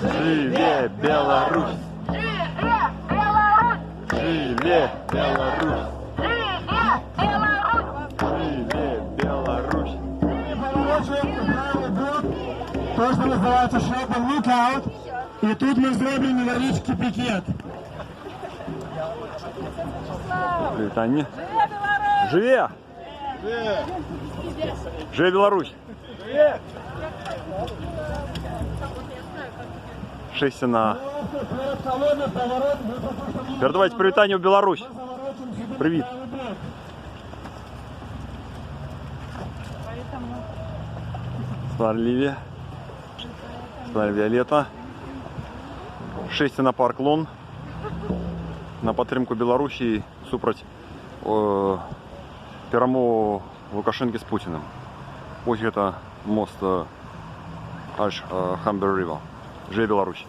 Живе Беларусь! Живе Беларусь! Живе Беларусь! Живе Беларусь! Живе Беларусь! То, що називається Shelter Lookout. І тут ми зробимо невеличкий пікет. Привітання. Живе! Живе Беларусь! Шестина. Передавайте привітання в Беларусь. Привіт. Сварливе. Віолетта. Шестина парк Лон. На підтримку Білорусі супроть перемови Лукашенки з Путіним. Ось це мост Альш-Хамбер-Рівер. Живе Беларусь!